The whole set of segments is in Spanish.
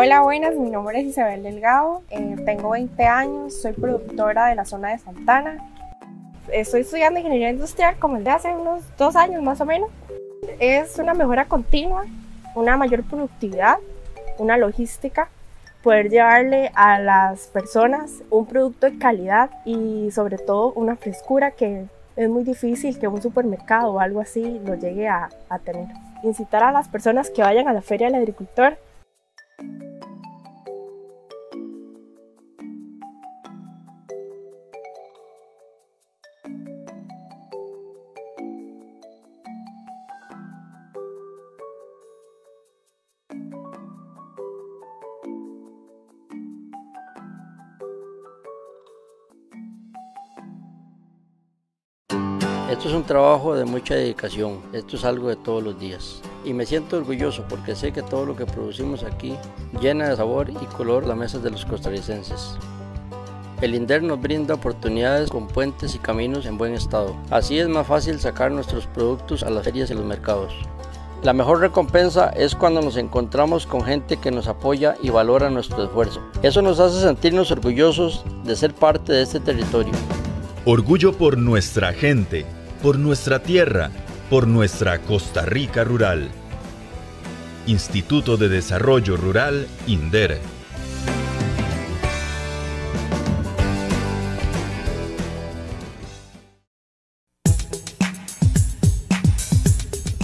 Hola, buenas, mi nombre es Isabel Delgado, tengo 20 años, soy productora de la zona de Santana. Estoy estudiando ingeniería industrial como el de hace unos 2 años más o menos. Es una mejora continua, una mayor productividad, una logística, poder llevarle a las personas un producto de calidad y sobre todo una frescura que es muy difícil que un supermercado o algo así lo llegue a tener. Incitar a las personas que vayan a la Feria del Agricultor. Esto es un trabajo de mucha dedicación, esto es algo de todos los días. Y me siento orgulloso porque sé que todo lo que producimos aquí llena de sabor y color las mesas de los costarricenses. El INDER nos brinda oportunidades con puentes y caminos en buen estado. Así es más fácil sacar nuestros productos a las ferias y los mercados. La mejor recompensa es cuando nos encontramos con gente que nos apoya y valora nuestro esfuerzo. Eso nos hace sentirnos orgullosos de ser parte de este territorio. Orgullo por nuestra gente, por nuestra tierra, por nuestra Costa Rica rural. Instituto de Desarrollo Rural, INDER.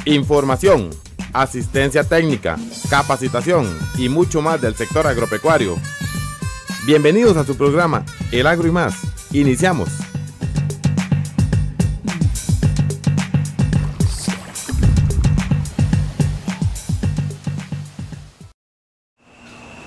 Información, asistencia técnica, capacitación y mucho más del sector agropecuario. Bienvenidos a su programa El Agro y Más. Iniciamos.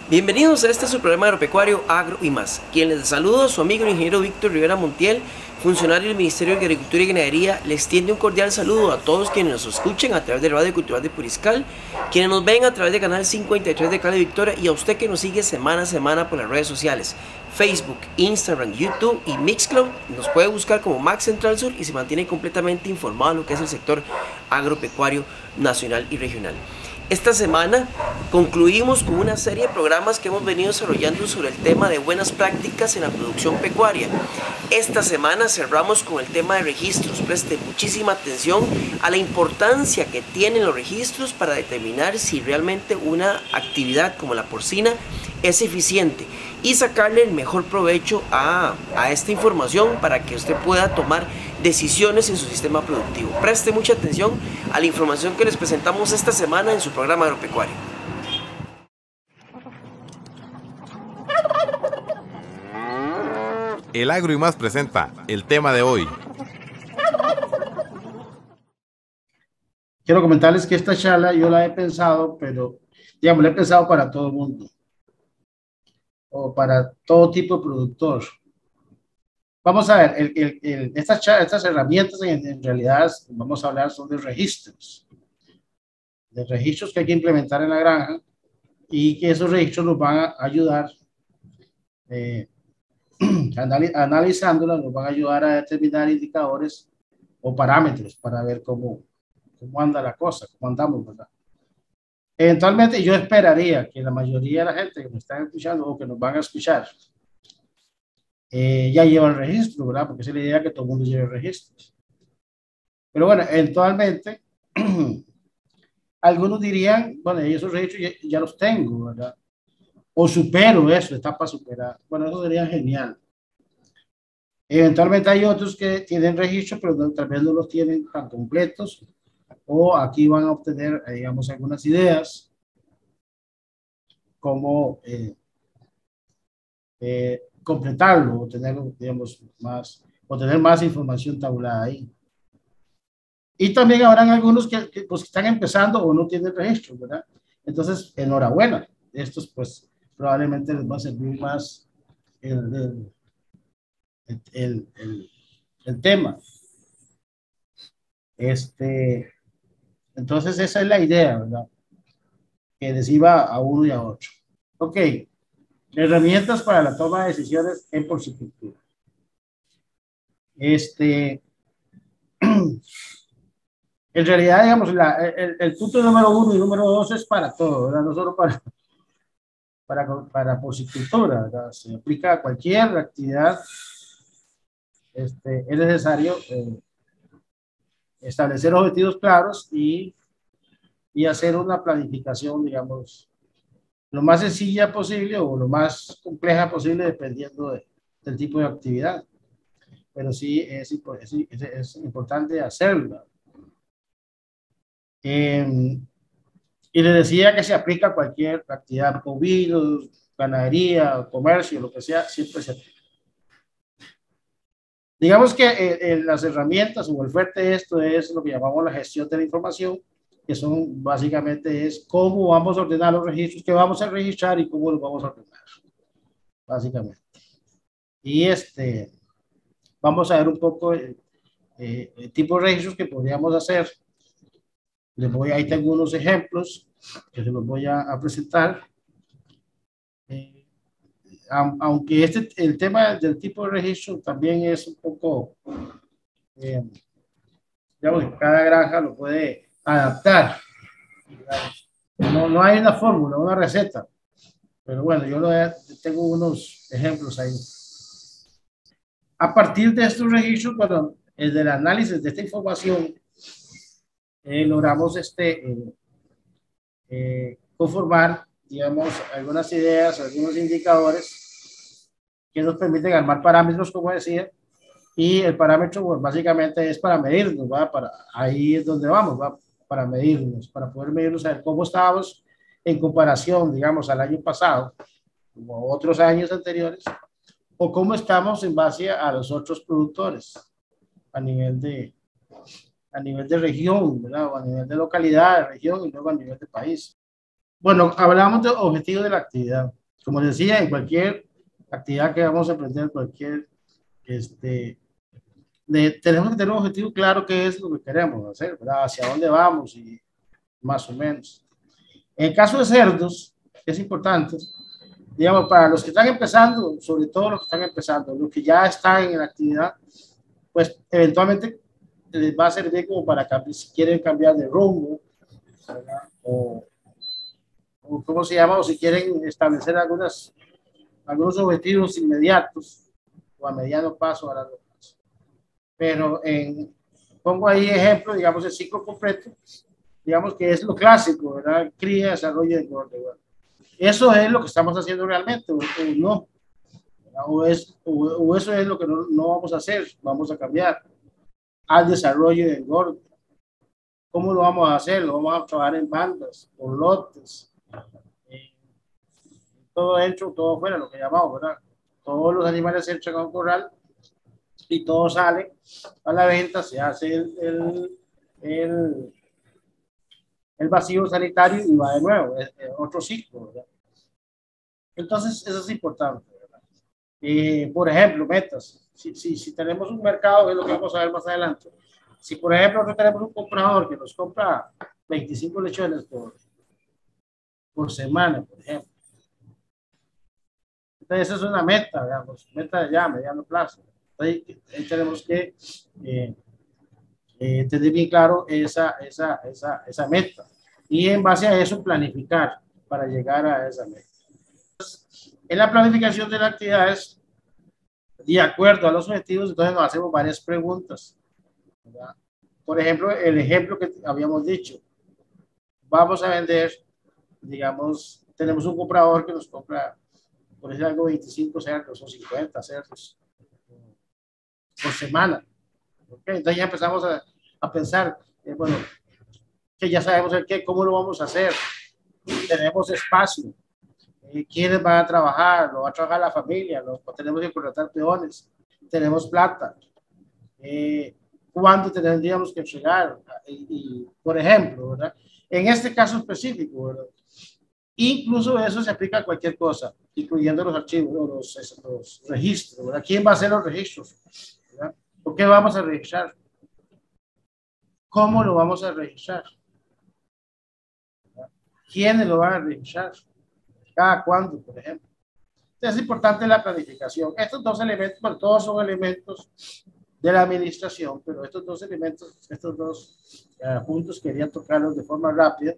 Bienvenidos a este su programa agropecuario Agro y Más. Quien les saluda, su amigo el ingeniero Víctor Rivera Montiel, funcionario del Ministerio de Agricultura y Ganadería. Les extiende un cordial saludo a todos quienes nos escuchen a través de Radio Cultural de Puriscal, quienes nos ven a través de Canal 53 de Cali Victoria y a usted que nos sigue semana a semana por las redes sociales, Facebook, Instagram, YouTube y Mixcloud. Nos puede buscar como Max Central Sur y se mantiene completamente informado de lo que es el sector agropecuario nacional y regional. Esta semana concluimos con una serie de programas que hemos venido desarrollando sobre el tema de buenas prácticas en la producción pecuaria. Esta semana cerramos con el tema de registros. Preste muchísima atención a la importancia que tienen los registros para determinar si realmente una actividad como la porcina es eficiente y sacarle el mejor provecho a esta información para que usted pueda tomar decisiones en su sistema productivo. Preste mucha atención a la información que les presentamos esta semana en su programa agropecuario. El Agro y Más presenta el tema de hoy. Quiero comentarles que esta charla yo la he pensado, pero digamos, la he pensado para todo el mundo o para todo tipo de productor. Vamos a ver, estas herramientas en realidad, vamos a hablar, son de registros que hay que implementar en la granja y que esos registros nos van a ayudar, analizándolas, nos van a ayudar a determinar indicadores o parámetros para ver cómo anda la cosa, cómo andamos, ¿verdad? Eventualmente yo esperaría que la mayoría de la gente que me están escuchando o que nos van a escuchar ya llevan registro, ¿verdad? Porque esa es la idea, que todo el mundo lleve registros. Pero bueno, eventualmente algunos dirían, bueno, esos registros ya los tengo, ¿verdad? O supero eso, etapa superada. Bueno, eso sería genial. Eventualmente hay otros que tienen registros, pero tal vez no los tienen tan completos, o aquí van a obtener, digamos, algunas ideas, como completarlo, o tener, digamos, tener más información tabulada ahí. Y también habrán algunos que pues, están empezando o no tienen registro, ¿verdad? Entonces, enhorabuena. Estos, pues, probablemente les va a servir más el tema. Entonces, esa es la idea, ¿verdad? Que les iba a uno y a otro. Ok. Herramientas para la toma de decisiones en porcicultura. En realidad, digamos, el punto número 1 y número 2 es para todo, ¿verdad? No solo para porcicultura, ¿verdad? Se aplica a cualquier actividad. Es necesario establecer objetivos claros y hacer una planificación, digamos, lo más sencilla posible o lo más compleja posible dependiendo del tipo de actividad. Pero sí es importante hacerlo. Y le decía que se aplica a cualquier actividad, bovinos, ganadería, comercio, lo que sea, siempre se aplica. Digamos que las herramientas o el fuerte de esto es lo que llamamos la gestión de la información, que son básicamente es cómo vamos a ordenar los registros, qué vamos a registrar y cómo los vamos a ordenar, básicamente. Y vamos a ver un poco el tipo de registros que podríamos hacer. Ahí tengo unos ejemplos que se los voy a presentar. Aunque el tema del tipo de registro también es un poco, digamos, que cada granja lo puede adaptar. No hay una fórmula, una receta, pero bueno, tengo unos ejemplos ahí. A partir de estos registros, bueno, del análisis de esta información, logramos conformar, digamos, algunas ideas, algunos indicadores que nos permiten armar parámetros, como decía, y el parámetro, pues, básicamente es para medirnos, ¿va? Ahí es donde vamos, ¿va? Para medirnos, para poder medirnos, a ver cómo estábamos en comparación, digamos, al año pasado, como otros años anteriores, o cómo estamos en base a los otros productores a nivel de región, ¿verdad? O a nivel de localidad, de región y luego a nivel de país. Bueno, hablamos de objetivos de la actividad. Como decía, en cualquier actividad que vamos a emprender, tenemos que tener un objetivo claro que es lo que queremos hacer, ¿verdad? Hacia dónde vamos y más o menos. En el caso de cerdos, es importante, digamos, para los que están empezando, sobre todo los que están empezando, los que ya están en la actividad, pues eventualmente les va a servir como para si quieren cambiar de rumbo, ¿verdad? O ¿cómo se llama? O si quieren establecer algunos objetivos inmediatos o a mediano plazo o a largo plazo. Pero pongo ahí ejemplo, digamos, el ciclo completo, digamos que es lo clásico, ¿verdad? Cría, desarrollo y engorde. Bueno, eso es lo que estamos haciendo realmente, o no. O eso es lo que no vamos a hacer, vamos a cambiar al desarrollo y engorde. ¿Cómo lo vamos a hacer? Lo vamos a trabajar en bandas, por lotes, todo dentro, todo fuera, lo que llamamos, ¿verdad? Todos los animales se entran a un corral y todo sale a la venta, se hace el vacío sanitario y va de nuevo, es otro ciclo, ¿verdad? Entonces, eso es importante, ¿verdad? Por ejemplo, metas. Si tenemos un mercado, es lo que vamos a ver más adelante. Si, por ejemplo, nosotros tenemos un comprador que nos compra 25 lechones por semana, por ejemplo. Entonces, esa es una meta, digamos, meta de ya, mediano plazo. Entonces, ahí tenemos que tener bien claro esa meta. Y en base a eso, planificar para llegar a esa meta. En la planificación de las actividades, de acuerdo a los objetivos, entonces nos hacemos varias preguntas, ¿verdad? Por ejemplo, el ejemplo que habíamos dicho, vamos a vender, digamos, tenemos un comprador que nos compra, por decir algo, 25 cerdos o 50 cerdos por semana. ¿Okay? Entonces ya empezamos a pensar, bueno, que ya sabemos cómo lo vamos a hacer, tenemos espacio, quiénes van a trabajar, lo va a trabajar la familia, tenemos que contratar peones, tenemos plata, cuándo tendríamos que entregar, por ejemplo, ¿verdad? En este caso específico, ¿verdad? Incluso eso se aplica a cualquier cosa, incluyendo los archivos, los registros, ¿verdad? ¿Quién va a hacer los registros? ¿Verdad? ¿Por qué vamos a registrar? ¿Cómo lo vamos a registrar? ¿Verdad? ¿Quiénes lo van a registrar? ¿Cada cuándo, por ejemplo? Entonces, es importante la planificación. Estos dos elementos, bueno, todos son elementos de la administración, pero estos dos elementos, estos dos puntos quería tocarlos de forma rápida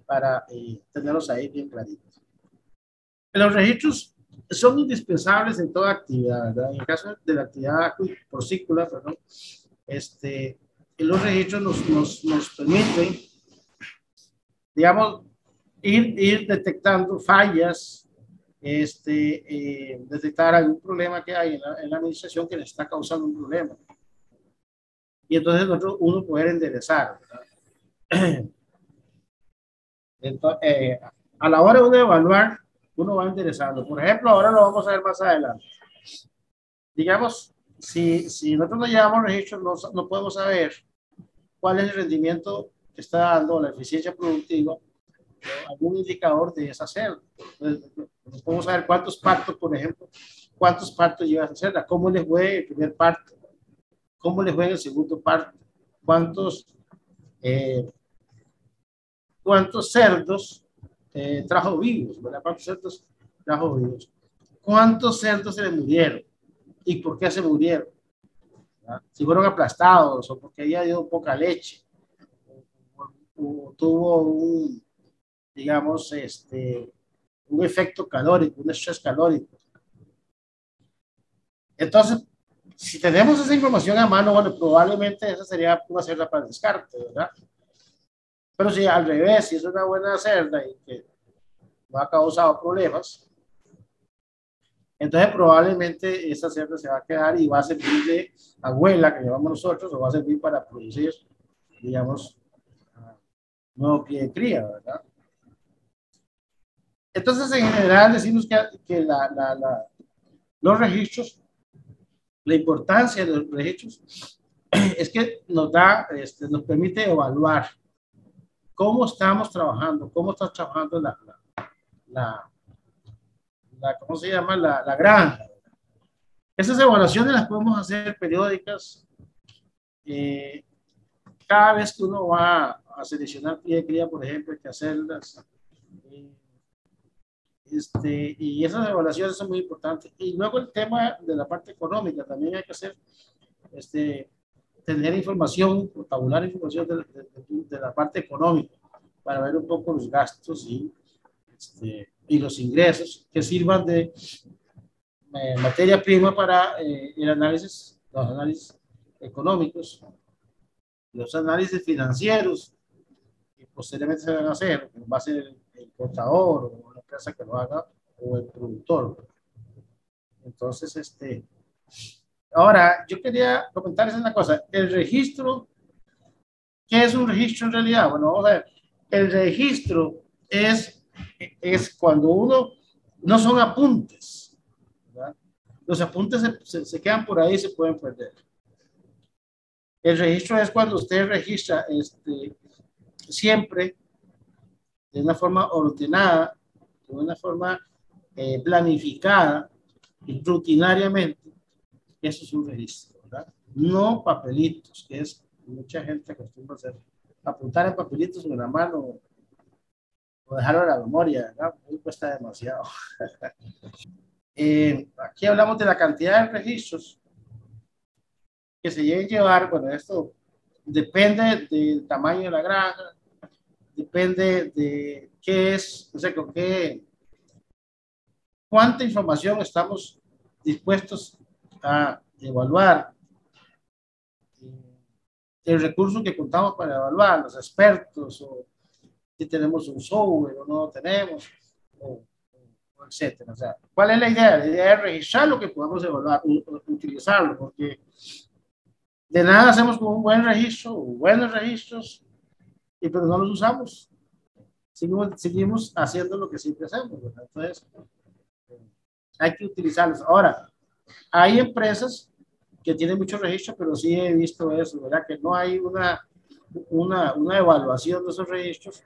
para tenerlos ahí bien claritos. Los registros son indispensables en toda actividad, ¿verdad? En el caso de la actividad porcícola, perdón, los registros nos permiten, digamos, ir detectando fallas, detectar algún problema que hay en la administración que le está causando un problema. Y entonces uno poder enderezar, ¿verdad? Entonces, a la hora de evaluar, uno va enderezando. Por ejemplo, ahora lo vamos a ver más adelante. Digamos, si nosotros no llevamos registros, no podemos saber cuál es el rendimiento que está dando, la eficiencia productiva, algún indicador de esa celda. Entonces, podemos saber cuántos partos, por ejemplo, cuántos partos lleva esa celda, cómo les fue el primer parto, cómo les fue el segundo parto, cuántos cerdos trajo vivos, ¿verdad? ¿Cuántos cerdos trajo vivos? ¿Cuántos cerdos se le murieron? ¿Y por qué se murieron? ¿Verdad? Si fueron aplastados o porque había dio poca leche o tuvo un, digamos, un efecto calórico, un estrés calórico. Entonces, si tenemos esa información a mano, bueno, probablemente esa sería una cerda para descarte, ¿verdad? Pero si al revés, si es una buena cerda y que no ha causado problemas, entonces probablemente esa cerda se va a quedar y va a servir de abuela, que llevamos nosotros, o va a servir para producir, digamos, nuevo pie de cría, ¿verdad? Entonces, en general, decimos que los registros, la importancia de los registros es que nos permite evaluar cómo estamos trabajando, cómo está trabajando ¿cómo se llama? La granja. Esas evaluaciones las podemos hacer periódicas. Cada vez que uno va a seleccionar pie de cría, por ejemplo, hay que hacerlas. Y esas evaluaciones son muy importantes. Y luego el tema de la parte económica, también hay que hacer, tener información, tabular información de la parte económica, para ver un poco los gastos y los ingresos que sirvan de materia prima para los análisis económicos, los análisis financieros que posteriormente se van a hacer, va a ser el contador o la empresa que lo haga o el productor. Entonces, ahora yo quería comentarles una cosa. El registro, ¿qué es un registro en realidad? Bueno, vamos a ver. El registro es cuando uno, no son apuntes, ¿verdad? Los apuntes se quedan por ahí y se pueden perder. El registro es cuando usted registra siempre de una forma ordenada, de una forma planificada y rutinariamente. Eso es un registro, ¿verdad? No papelitos, que es mucha gente acostumbra hacer, apuntar en papelitos en la mano o dejarlo en la memoria, ¿verdad? Muy cuesta demasiado. Aquí hablamos de la cantidad de registros que se deben llevar. Bueno, esto depende del tamaño de la granja, depende de qué es, o sea, cuánta información estamos dispuestos a evaluar, el recurso que contamos para evaluar, los expertos, o si tenemos un software o no lo tenemos, o etcétera. O sea, ¿cuál es la idea? La idea es registrar lo que podamos evaluar, utilizarlo, porque de nada hacemos con un buen registro, o buenos registros, y pero no los usamos. Seguimos haciendo lo que siempre hacemos, ¿verdad? Entonces, hay que utilizarlos. Ahora, hay empresas que tienen mucho registro, pero sí he visto eso, ¿verdad? Que no hay una evaluación de esos registros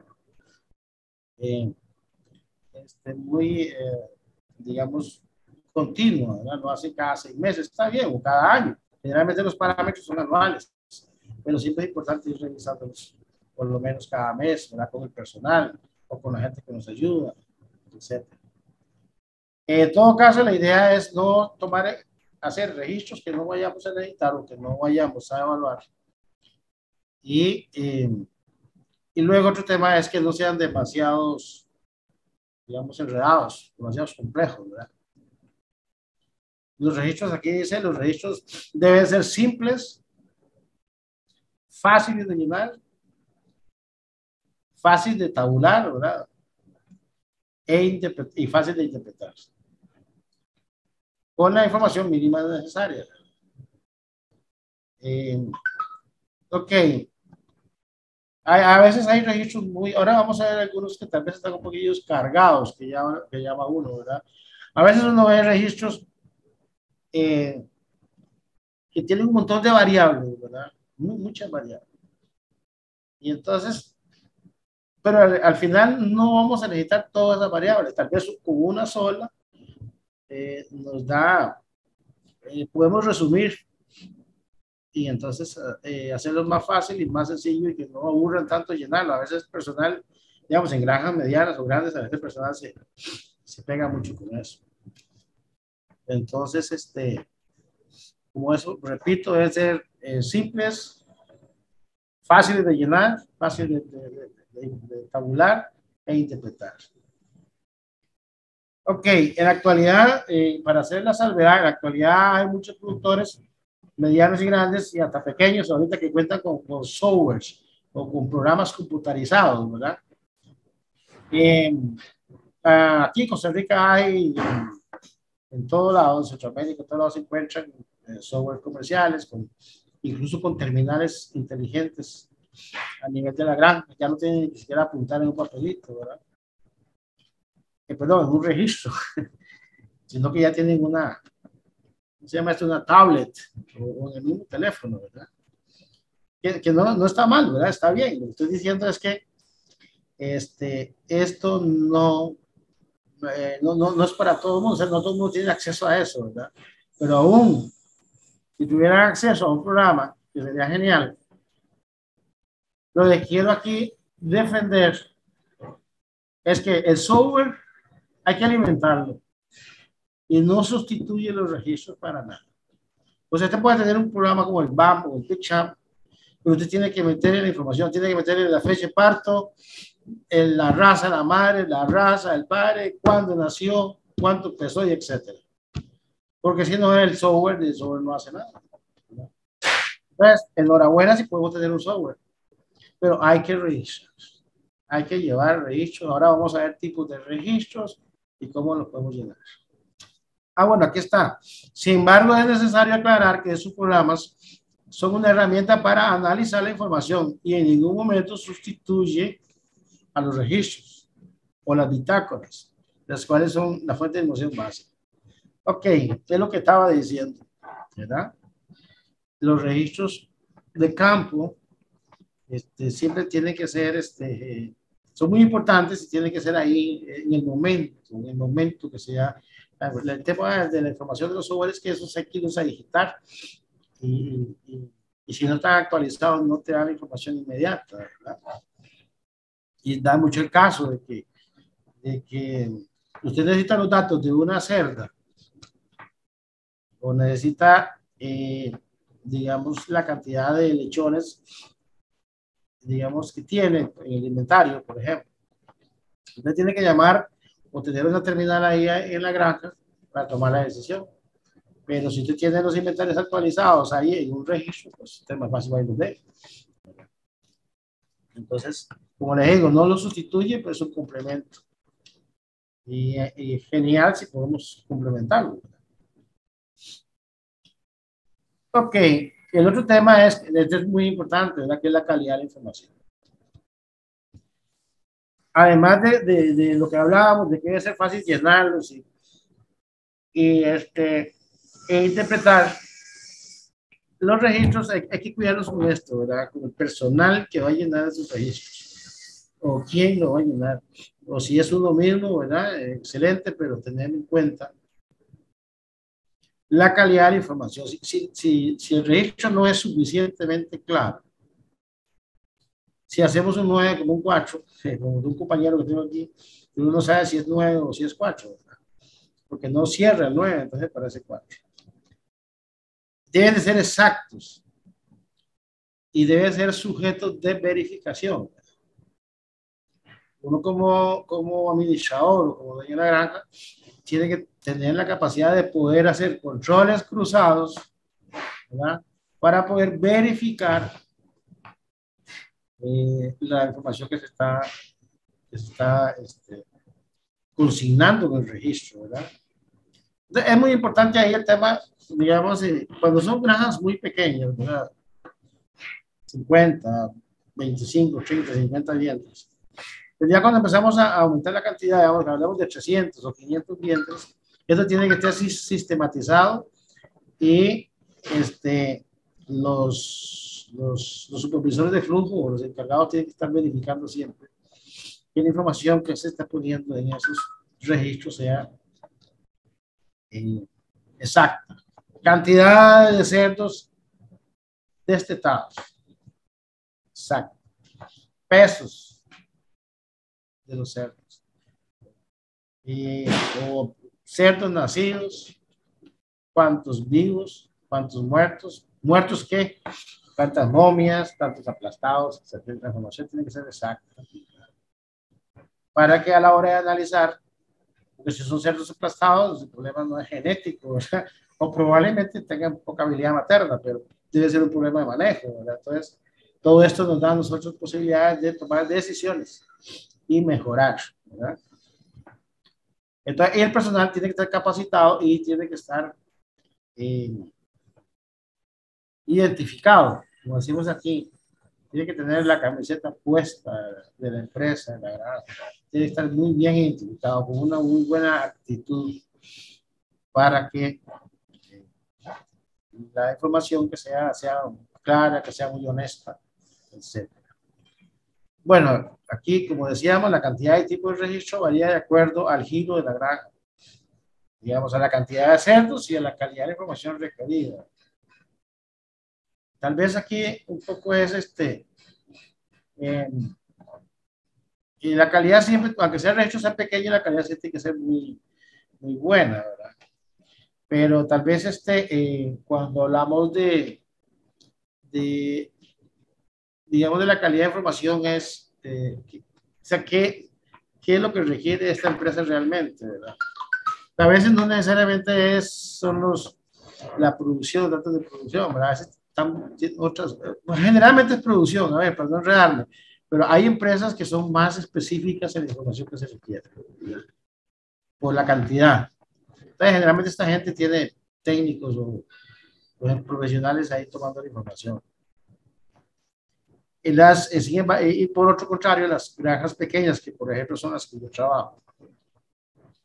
muy, digamos, continua, ¿verdad? No hace cada 6 meses, está bien, o cada año. Generalmente los parámetros son anuales, pero siempre es importante ir revisándolos por lo menos cada mes, ¿verdad? Con el personal o con la gente que nos ayuda, etc. En todo caso, la idea es no hacer registros que no vayamos a necesitar o que no vayamos a evaluar. Y luego otro tema es que no sean demasiados, digamos, enredados, demasiado complejos, ¿verdad? Los registros, aquí dice, los registros deben ser simples, fáciles de llenar, fácil de tabular, ¿verdad? Y fácil de interpretar. Con la información mínima necesaria. Ok. A veces hay registros muy... Ahora vamos a ver algunos que tal vez están un poquillo cargados, que llama uno, ¿verdad? A veces uno ve registros que tienen un montón de variables, ¿verdad? Muchas variables. Y entonces, pero al final no vamos a necesitar todas las variables. Tal vez con una sola nos da, podemos resumir y entonces hacerlo más fácil y más sencillo y que no aburran tanto llenarlo. A veces personal, digamos, en granjas medianas o grandes, a veces personal se pega mucho con eso. Entonces, como eso, repito, deben ser simples, fáciles de llenar, fáciles de tabular e interpretar. Ok, en la actualidad, para hacer la salvedad, en la actualidad hay muchos productores medianos y grandes y hasta pequeños ahorita que cuentan con softwares o con programas computarizados, ¿verdad? Aquí en Costa Rica hay en todo lado, en Centroamérica, en todos lados se encuentran software comerciales, incluso con terminales inteligentes a nivel de la granja, ya no tienen ni siquiera apuntar en un papelito, ¿verdad? Perdón, en un registro, sino que ya tienen una, ¿cómo se llama esto? Una tablet o en el mismo teléfono, ¿verdad? Que no está mal, ¿verdad? Está bien. Lo que estoy diciendo es que esto no es para todo el mundo, o sea, no todo el mundo tiene acceso a eso, ¿verdad? Pero aún, si tuvieran acceso a un programa, que sería genial, lo que quiero aquí defender es que el software hay que alimentarlo y no sustituye los registros para nada. O sea, usted puede tener un programa como el BAM o el PicChamp, pero usted tiene que meterle la información, tiene que meterle la fecha de parto, la raza, la madre, la raza, el padre, cuándo nació, cuánto pesó y etcétera. Porque si no es el software no hace nada. Entonces, enhorabuena si podemos tener un software, pero hay que registrar. Hay que llevar registros. Ahora vamos a ver tipos de registros y cómo los podemos llenar. Bueno, aquí está. Sin embargo, es necesario aclarar que esos programas son una herramienta para analizar la información y en ningún momento sustituye a los registros o las bitácoras, las cuales son la fuente de información básica. Ok, es lo que estaba diciendo, ¿verdad? Los registros de campo siempre tienen que ser, son muy importantes y tienen que ser ahí en el momento que sea. El tema de la información de los softwares es que esos hay que irlos a digitar y si no están actualizados no te dan la información inmediata, ¿verdad? Y da mucho el caso de que usted necesita los datos de una cerda o necesita, digamos, la cantidad de lechones, digamos, que tiene en el inventario, por ejemplo. Usted tiene que llamar o tener una terminal ahí en la granja para tomar la decisión. Pero si usted tiene los inventarios actualizados ahí en un registro, pues es más fácil ahí los ve. Entonces, como les digo, no lo sustituye, pero es un complemento. Y genial si podemos complementarlo. Ok, el otro tema es muy importante, ¿verdad? Que es la calidad de la información. Además de lo que hablábamos, de que debe ser fácil llenarlos e interpretar los registros, hay que cuidarlos con esto, ¿verdad? Con el personal que va a llenar esos registros, o quién lo va a llenar, o si es uno mismo, ¿verdad? Excelente, pero tener en cuenta la calidad de la información. Si el registro no es suficientemente claro, si hacemos un 9 como un 4, como de un compañero que tengo aquí, uno no sabe si es 9 o si es 4, ¿verdad? Porque no cierra el 9, entonces parece 4. Deben de ser exactos y deben ser sujetos de verificación. uno como administrador o como dueño de la granja tiene que tener la capacidad de poder hacer controles cruzados, ¿verdad? Para poder verificar la información que se está consignando en el registro, ¿verdad? Entonces, es muy importante ahí el tema, digamos, cuando son granjas muy pequeñas, ¿verdad? 50, 25, 30, 50 dientes. Pero ya cuando empezamos a aumentar la cantidad, digamos, hablamos de 300 o 500 dientes, esto tiene que estar sistematizado y los supervisores de flujo o los encargados tienen que estar verificando siempre que la información que se está poniendo en esos registros sea exacta. Cantidad de cerdos destetados. Exacto. Pesos de los cerdos. O cerdos nacidos, cuántos vivos, cuántos muertos. ¿Muertos qué? Tantas momias, tantos aplastados, etc. La información tiene que ser exacta. Para que a la hora de analizar, porque si son cerdos aplastados, el problema no es genético, o probablemente tengan poca habilidad materna, pero debe ser un problema de manejo, ¿verdad? Entonces, todo esto nos da a nosotros posibilidades de tomar decisiones y mejorar, ¿verdad? Entonces, y el personal tiene que estar capacitado y tiene que estar identificado, como decimos aquí, tiene que tener la camiseta puesta de la empresa, la granja, tiene que estar muy bien identificado, con una muy buena actitud para que la información que sea clara, que sea muy honesta, etc. Bueno, aquí, como decíamos, la cantidad y tipo de registro varía de acuerdo al giro de la granja, digamos, a la cantidad de cerdos y a la calidad de información requerida. Tal vez aquí un poco es y la calidad siempre, aunque sea el registro sea pequeño, la calidad siempre tiene que ser muy, muy buena, ¿verdad? Pero tal vez cuando hablamos digamos, de la calidad de información es, o sea, ¿qué es lo que requiere esta empresa realmente, ¿verdad? A veces no necesariamente son la producción, datos de producción, ¿verdad? A veces están otras, generalmente es producción, a ver, para no enredarme, pero hay empresas que son más específicas en la información que se requiere, ¿verdad? Por la cantidad. Entonces, generalmente esta gente tiene técnicos o profesionales ahí tomando la información. Y por otro contrario, las granjas pequeñas, que por ejemplo son las que yo trabajo,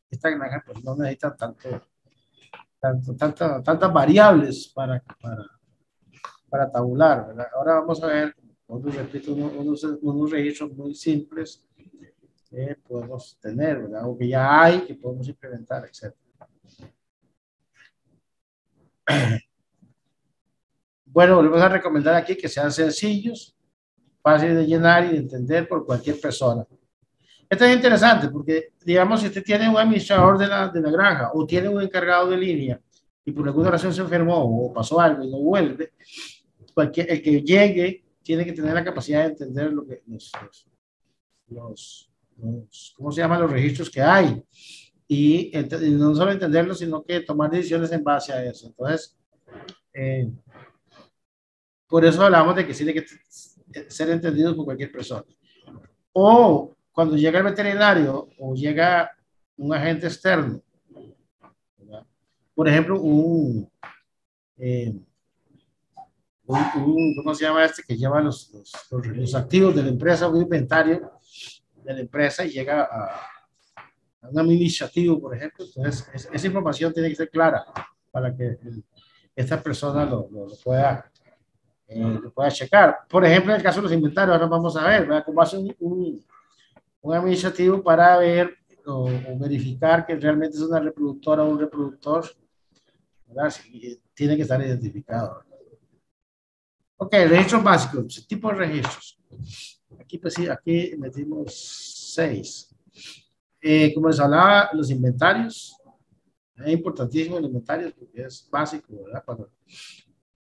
esta granja pues no necesita tantas variables para tabular, ¿verdad? Ahora vamos a ver, repito, unos registros muy simples que podemos tener, ¿verdad? O que ya hay, que podemos implementar, etc. Bueno, volvemos a recomendar aquí que sean sencillos, fáciles de llenar y de entender por cualquier persona. Esto es interesante porque, digamos, si usted tiene un administrador de la granja o tiene un encargado de línea y por alguna razón se enfermó o pasó algo y no vuelve, el que llegue tiene que tener la capacidad de entender lo que ¿cómo se llaman los registros que hay? Y no solo entenderlo, sino que tomar decisiones en base a eso. Entonces, por eso hablamos de que tiene que ser entendido por cualquier persona. O cuando llega el veterinario o llega un agente externo, ¿verdad? Por ejemplo, ¿cómo se llama este? Que lleva los activos de la empresa, un inventario de la empresa y llega a un administrativo, por ejemplo. Entonces, esa información tiene que ser clara para que esta persona lo pueda checar. Por ejemplo, en el caso de los inventarios, ahora vamos a ver, ¿verdad? Cómo hace un administrativo para ver o verificar que realmente es una reproductora o un reproductor, ¿verdad? Tiene que estar identificado. Ok, registros básicos, tipo de registros. Aquí, pues sí, aquí metimos 6. Como les hablaba, los inventarios. Es importantísimo los inventarios porque es básico, ¿verdad? Para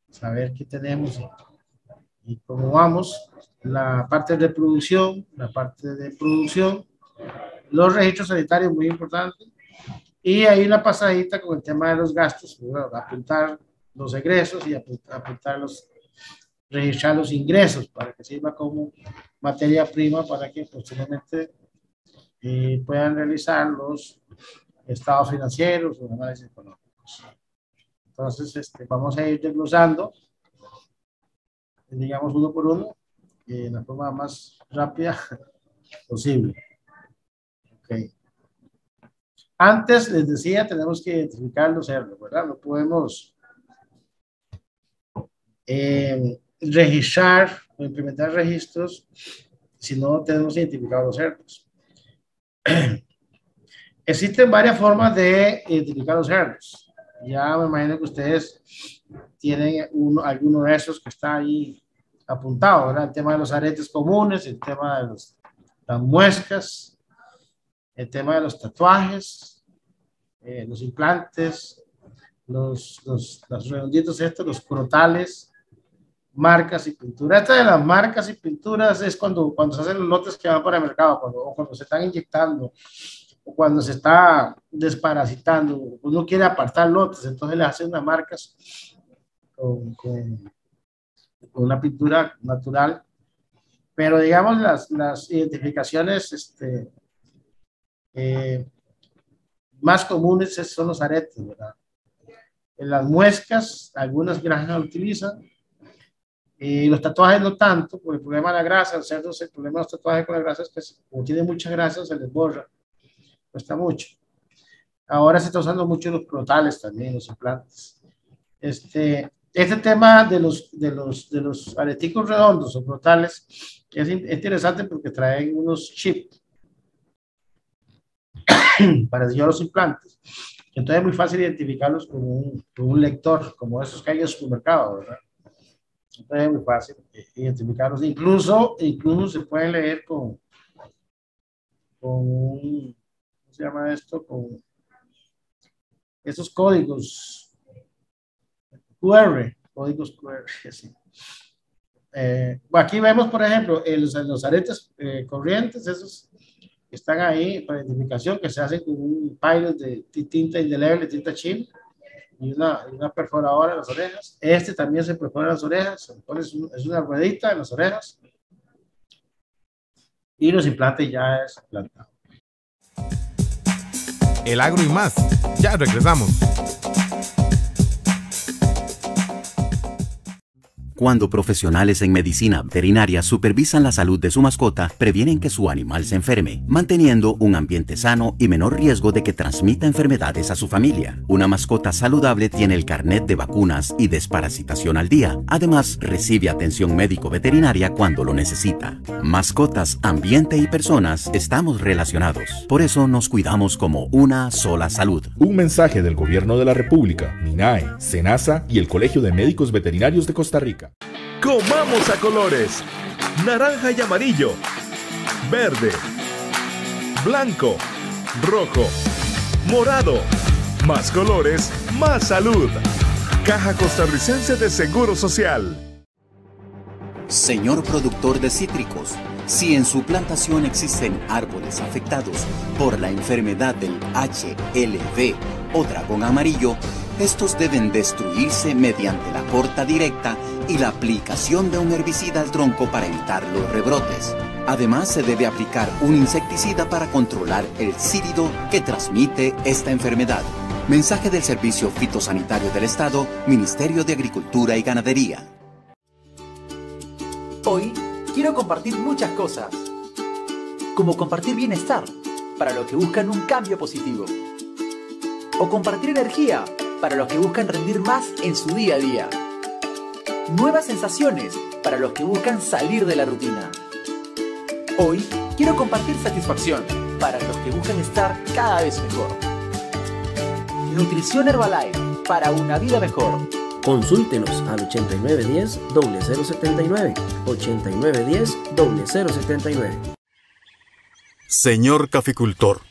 saber qué tenemos Y como vamos, la parte de reproducción, la parte de producción, los registros sanitarios muy importantes, y hay una pasadita con el tema de los gastos, bueno, apuntar los egresos y apuntar registrar los ingresos para que sirva como materia prima para que posteriormente puedan realizar los estados financieros o análisis económicos. Entonces, vamos a ir desglosando, digamos, uno por uno, en la forma más rápida posible. Okay. Antes les decía, tenemos que identificar los errores, ¿verdad? No podemos registrar o implementar registros si no tenemos identificados los errores. Existen varias formas de identificar los errores. Ya me imagino que ustedes tienen alguno de esos que está ahí apuntado, ¿verdad? El tema de los aretes comunes, el tema de las muescas, el tema de los tatuajes, los implantes, los redonditos estos, los crotales, marcas y pinturas. Esta de las marcas y pinturas es cuando se hacen los lotes que van para el mercado, cuando se están inyectando, o cuando se está desparasitando, uno quiere apartar lotes, entonces le hacen unas marcas con una pintura natural. Pero digamos las identificaciones más comunes son los aretes, ¿verdad? En las muescas, algunas granjas lo utilizan. Los tatuajes no tanto, por el problema de la grasa. El problema de los tatuajes con la grasa es que como tiene mucha grasa se les borra, cuesta mucho. Ahora se está usando mucho los crotales también, los implantes. Este tema de los areticos redondos o crotales es interesante porque traen unos chips para diseñar los implantes. Entonces es muy fácil identificarlos con un lector, como esos que hay en el supermercado, ¿verdad? Entonces es muy fácil identificarlos. Incluso se pueden leer con ¿cómo se llama esto? Con esos códigos QR, códigos QR, sí. Aquí vemos, por ejemplo, los aretes corrientes, esos que están ahí para identificación, que se hacen con un pilot de tinta indeleble, tinta china, y una perforadora en las orejas. También se perfora en las orejas, es una ruedita en las orejas, y los implantes ya es implantado. El Agro y más, ya regresamos. Cuando profesionales en medicina veterinaria supervisan la salud de su mascota, previenen que su animal se enferme, manteniendo un ambiente sano y menor riesgo de que transmita enfermedades a su familia. Una mascota saludable tiene el carnet de vacunas y desparasitación al día. Además, recibe atención médico-veterinaria cuando lo necesita. Mascotas, ambiente y personas estamos relacionados. Por eso nos cuidamos como una sola salud. Un mensaje del Gobierno de la República, MINAE, SENASA y el Colegio de Médicos Veterinarios de Costa Rica. Comamos a colores: naranja y amarillo, verde, blanco, rojo, morado. Más colores, más salud. Caja Costarricense de Seguro Social. Señor productor de cítricos, si en su plantación existen árboles afectados por la enfermedad del HLV o dragón amarillo, estos deben destruirse mediante la corta directa y la aplicación de un herbicida al tronco para evitar los rebrotes. Además, se debe aplicar un insecticida para controlar el círido que transmite esta enfermedad. Mensaje del Servicio Fitosanitario del Estado, Ministerio de Agricultura y Ganadería. Hoy quiero compartir muchas cosas, como compartir bienestar para los que buscan un cambio positivo, o compartir energía para los que buscan rendir más en su día a día, nuevas sensaciones para los que buscan salir de la rutina. Hoy quiero compartir satisfacción para los que buscan estar cada vez mejor. Nutrición Herbalife para una vida mejor. Consúltenos al 8910-0079, 8910-0079. Señor caficultor,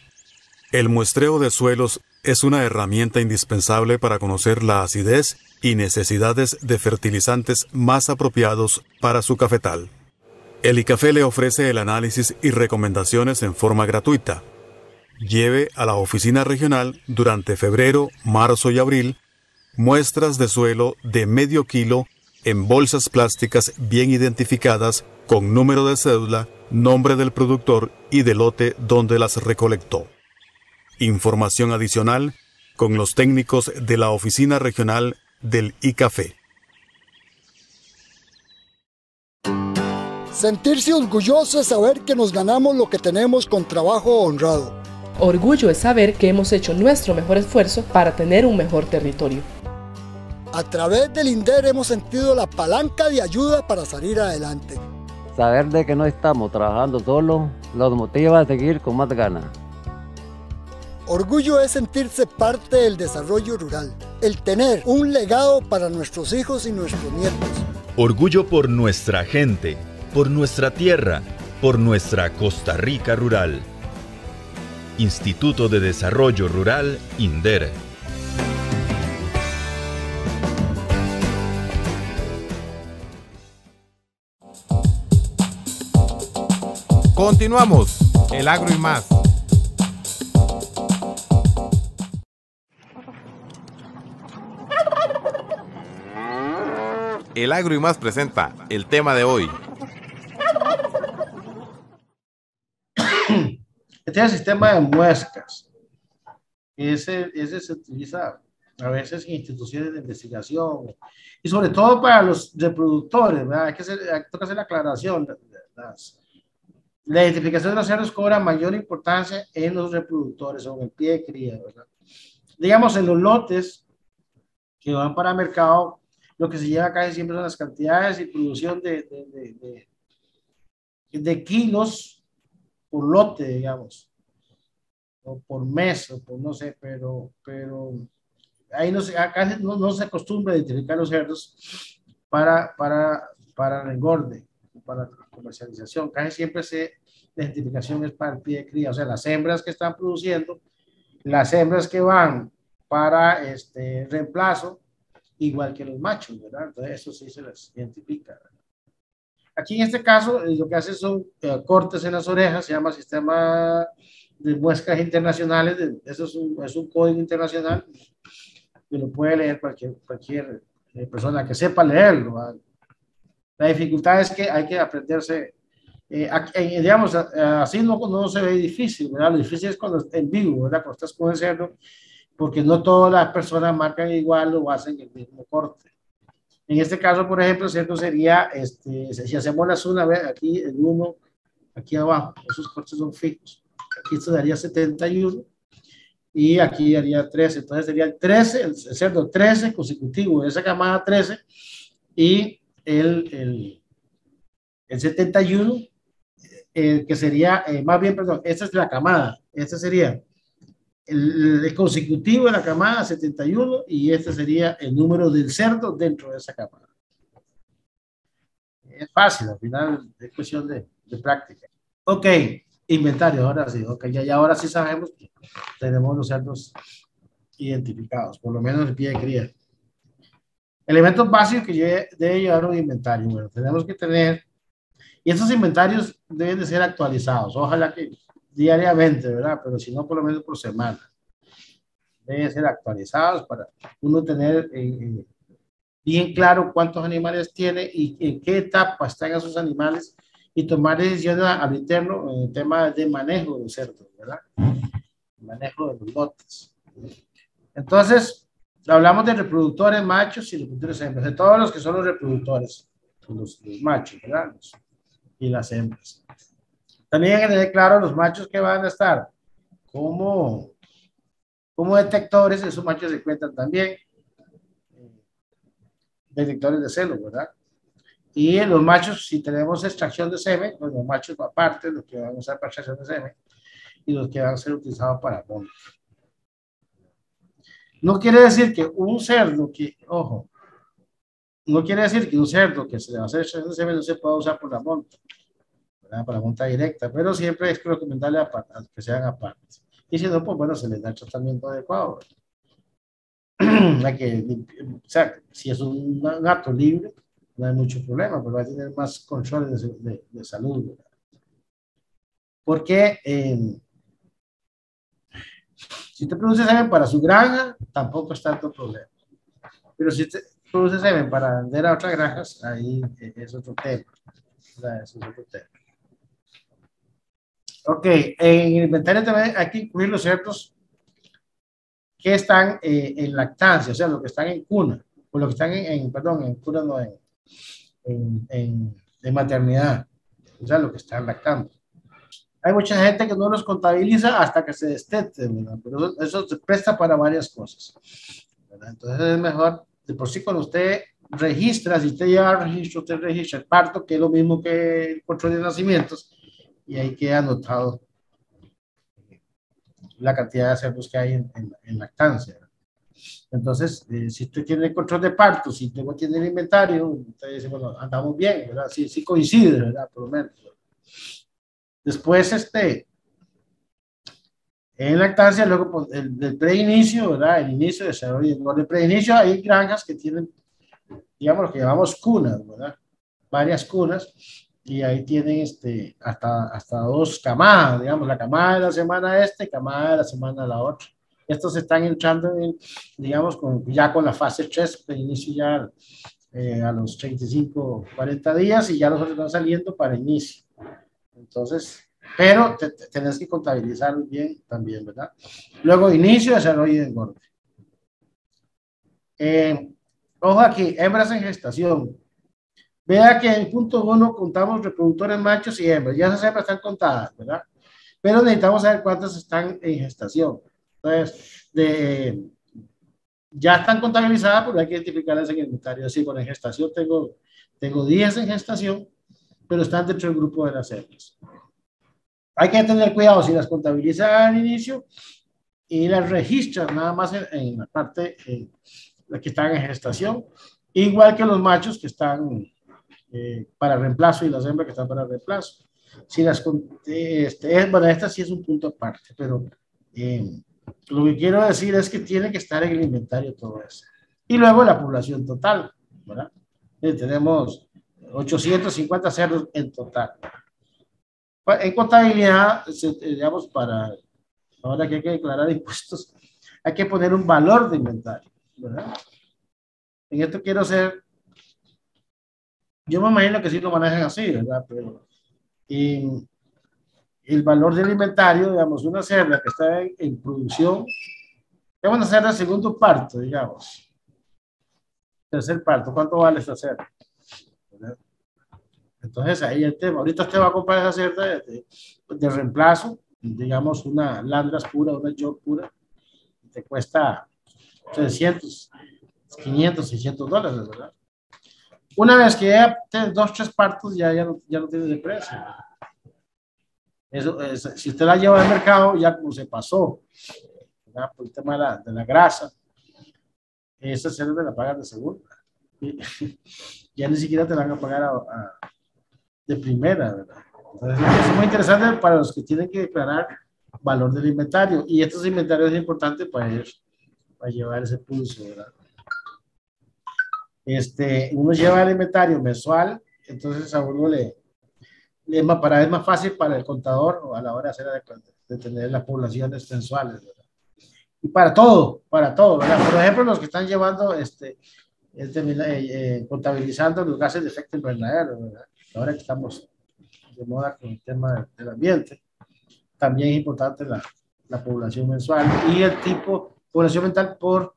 el muestreo de suelos es una herramienta indispensable para conocer la acidez y necesidades de fertilizantes más apropiados para su cafetal. El ICAFE le ofrece el análisis y recomendaciones en forma gratuita. Lleve a la oficina regional durante febrero, marzo y abril muestras de suelo de medio kilo en bolsas plásticas bien identificadas con número de cédula, nombre del productor y del lote donde las recolectó. Información adicional con los técnicos de la oficina regional del ICAFE. Sentirse orgulloso es saber que nos ganamos lo que tenemos con trabajo honrado. Orgullo es saber que hemos hecho nuestro mejor esfuerzo para tener un mejor territorio. A través del INDER hemos sentido la palanca de ayuda para salir adelante. Saber de que no estamos trabajando solos nos motiva a seguir con más ganas. Orgullo es sentirse parte del desarrollo rural, el tener un legado para nuestros hijos y nuestros nietos. Orgullo por nuestra gente, por nuestra tierra, por nuestra Costa Rica rural. Instituto de Desarrollo Rural, INDER. Continuamos, el agro y más. El agro y más presenta el tema de hoy. Este es el sistema de muescas. Ese se utiliza a veces en instituciones de investigación y sobre todo para los reproductores, ¿verdad? Hay que hacer la aclaración. La identificación de los cerdos cobra mayor importancia en los reproductores o en el pie de cría, ¿verdad? Digamos, en los lotes que van para mercado, lo que se lleva casi siempre son las cantidades y producción de kilos por lote, digamos, o por mes, o por no sé, pero ahí acá no se acostumbra a identificar los cerdos para el engorde, para la comercialización. Casi siempre la identificación es para el pie de cría, o sea, las hembras que están produciendo, las hembras que van para reemplazo, igual que los machos, ¿verdad? Entonces eso sí se les identifica, ¿verdad? Aquí en este caso lo que hace son cortes en las orejas, se llama sistema de muescas internacionales, eso es un código internacional que lo puede leer cualquier persona que sepa leerlo, ¿verdad? La dificultad es que hay que aprenderse, digamos, así no se ve difícil, ¿verdad? Lo difícil es cuando está en vivo, ¿verdad? Cuando estás con el cerdo, porque no todas las personas marcan igual o hacen el mismo corte. En este caso, por ejemplo, el cerdo sería, si hacemos la zona, aquí el 1, aquí abajo, esos cortes son fijos. Aquí esto daría 71 y aquí daría 13, entonces sería el 13, el cerdo 13 consecutivo, esa camada 13 y el 71, que sería, más bien, perdón, esta es la camada, esta sería el consecutivo de la camada 71 y este sería el número del cerdo dentro de esa camada. Es fácil, al final es cuestión de práctica. Ok, inventario, ahora sí, okay, ya ahora sí sabemos que tenemos los cerdos identificados, por lo menos el pie de cría. Elementos básicos que debe llevar un inventario. Bueno, tenemos que tener, y esos inventarios deben de ser actualizados, ojalá que diariamente, ¿verdad? Pero si no, por lo menos por semana. Deben ser actualizados para uno tener bien claro cuántos animales tiene y en qué etapa están esos animales y tomar decisiones al interno en el tema de manejo de cerdos, ¿verdad? Manejo de los lotes. Entonces, hablamos de reproductores machos y reproductores hembras, de todos los que son los reproductores, los machos, ¿verdad? Y las hembras. También hay que tener claro los machos que van a estar como detectores, esos machos se cuentan también, detectores de celos, ¿verdad? Y los machos, si tenemos extracción de semen, pues los machos aparte, los que van a usar para extracción de semen, y los que van a ser utilizados para monte. No quiere decir que un cerdo ojo, no quiere decir que un cerdo que se le va a hacer extracción de semen no se pueda usar por la monta, ¿verdad? Para monta directa, pero siempre es recomendable que sean aparte. Y si no, pues bueno, se les da el tratamiento adecuado. O sea, si es un gato libre, no hay mucho problema, pero va a tener más controles de salud, ¿verdad? Porque si te produce semen para su granja, tampoco es tanto problema. Pero si te produce semen para vender a otras granjas, ahí es otro tema. ¿Verdad? Eso es otro tema. Ok, en el inventario también hay que incluir los cerdos que están en lactancia, o sea, los que están en cuna, o los que están perdón, en cuna no, en maternidad, o sea, los que están lactando. Hay mucha gente que no los contabiliza hasta que se destete, ¿verdad? Pero eso se presta para varias cosas, ¿verdad? Entonces es mejor, de por sí cuando usted registra, si usted lleva registro, usted registra el parto, que es lo mismo que el control de nacimientos, y ahí queda anotado la cantidad de cerdos que hay en lactancia. Entonces, si usted tiene el control de parto, si usted tiene el inventario, usted dice, bueno, andamos bien, ¿verdad? Sí coincide, ¿verdad? Por lo menos. Después, en lactancia, luego pues, el preinicio, ¿verdad? El inicio de desarrollo. En el preinicio hay granjas que tienen, digamos, lo que llamamos cunas, ¿verdad? Varias cunas, y ahí tienen hasta 2 camadas, digamos, la camada de la semana y camada de la semana la otra. Estos están entrando, digamos, ya con la fase 3, preinicio ya a los 35, 40 días, y ya los otros van saliendo para inicio. Entonces, pero tenés que contabilizar bien también, ¿verdad? Luego, inicio, desarrollo y engorde. Ojo aquí, hembras en gestación. Vea que en punto 1 contamos reproductores machos y hembras. Ya esas hembras están contadas, ¿verdad? Pero necesitamos saber cuántas están en gestación. Entonces, ya están contabilizadas, pero hay que identificarlas en el inventario. Así, con en gestación tengo 10 en gestación, pero están dentro del grupo de las hembras. Hay que tener cuidado si las contabilizan al inicio y las registran nada más en la parte la que están en gestación, igual que los machos que están para reemplazo y las hembras que están para reemplazo. Si bueno, esta sí es un punto aparte, pero lo que quiero decir es que tiene que estar en el inventario todo eso. Y luego la población total, ¿verdad? Tenemos 850 cerdos en total. En contabilidad, digamos, ahora que hay que declarar impuestos, hay que poner un valor de inventario, ¿verdad? En esto quiero ser, yo me imagino que sí lo manejan así, ¿verdad? Pero el valor del inventario, digamos, una cerda que está en producción, es una cerda segundo parto, digamos. Tercer parto, ¿cuánto vale esta cerda? ¿Verdad? Entonces ahí el tema, ahorita usted va a comprar esa cerda de reemplazo, digamos una Landras pura, una York pura, te cuesta 300, 500, 600 dólares, ¿verdad? Una vez que ya tienes 2, 3 partos, ya no tiene de precio. Eso, si usted la lleva al mercado, ya como se pasó, ¿verdad? Por el tema de la grasa, esa cerda la pagan de segunda. Ya ni siquiera te la van a pagar de primera, ¿verdad? Entonces, es muy interesante para los que tienen que declarar valor del inventario, y estos inventarios es importante para llevar ese pulso, ¿verdad? Uno lleva el inventario mensual, entonces a uno es más fácil para el contador a la hora de tener las poblaciones mensuales, ¿verdad? Y para todo, ¿verdad? Por ejemplo, los que están llevando, contabilizando los gases de efecto invernadero, ¿verdad? Ahora que estamos de moda con el tema del ambiente, también es importante la población mensual y el tipo, población mental por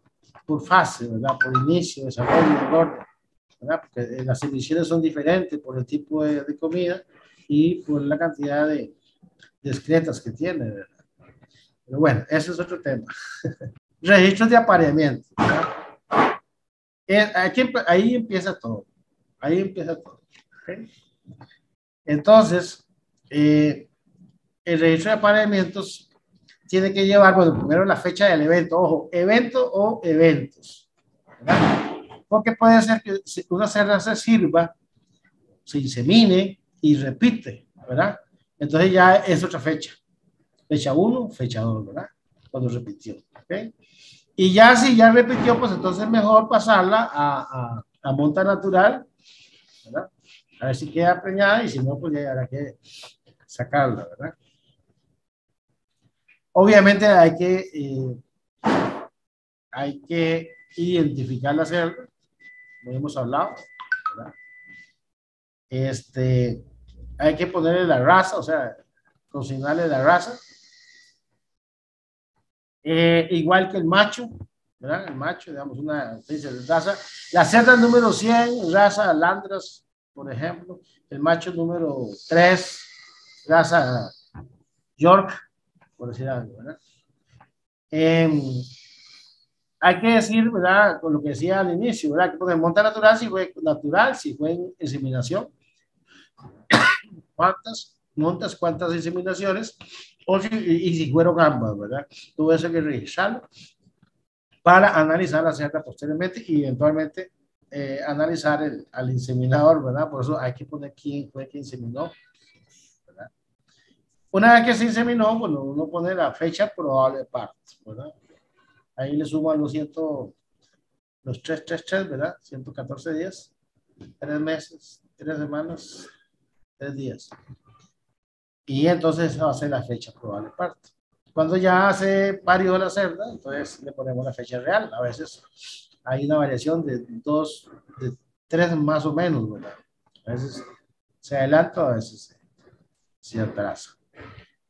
fase, ¿verdad? Por inicio, desarrollo, engorde, ¿verdad? Porque las emisiones son diferentes por el tipo de comida y por la cantidad de excretas que tiene, ¿verdad? Pero bueno, ese es otro tema. Registros de apareamiento, ¿verdad? Ahí empieza todo. ¿Okay? Entonces, el registro de apareamientos tiene que llevar, bueno, primero la fecha del evento. Ojo, evento o eventos, ¿verdad? Porque puede ser que una cerda se sirva, se insemine y repite, ¿verdad? Entonces ya es otra fecha. fecha 1, fecha 2, ¿verdad? Cuando repitió, ¿ok? Y ya si ya repitió, pues entonces mejor pasarla a monta natural, ¿verdad? A ver si queda preñada y si no, pues ya habrá que sacarla, ¿verdad? Obviamente hay que identificar la cerda, como hemos hablado, ¿verdad? Hay que ponerle la raza, o sea, consignarle la raza. Igual que el macho, ¿verdad? El macho, digamos, una raza. La cerda número 100, raza Landras, por ejemplo. El macho número 3, raza York, por decir algo, ¿verdad? Hay que decir, ¿verdad? Con lo que decía al inicio, ¿verdad? Que poner monta natural si fue natural, si fue en inseminación. ¿Cuántas inseminaciones? Y si fueron ambas, ¿verdad? Todo eso hay que revisarlo para analizar la cerda posteriormente y eventualmente analizar al inseminador, ¿verdad? Por eso hay que poner quién fue que inseminó, ¿verdad? Una vez que se inseminó, bueno, uno pone la fecha probable de parto, ¿verdad? Ahí le suman los 333, ¿verdad? 114 días, 3 meses, 3 semanas, 3 días. Y entonces esa va a ser la fecha probable de parto. Cuando ya se parió la cerda, entonces le ponemos la fecha real. A veces hay una variación de 3 más o menos, ¿verdad? A veces se adelanta, a veces se atrasa.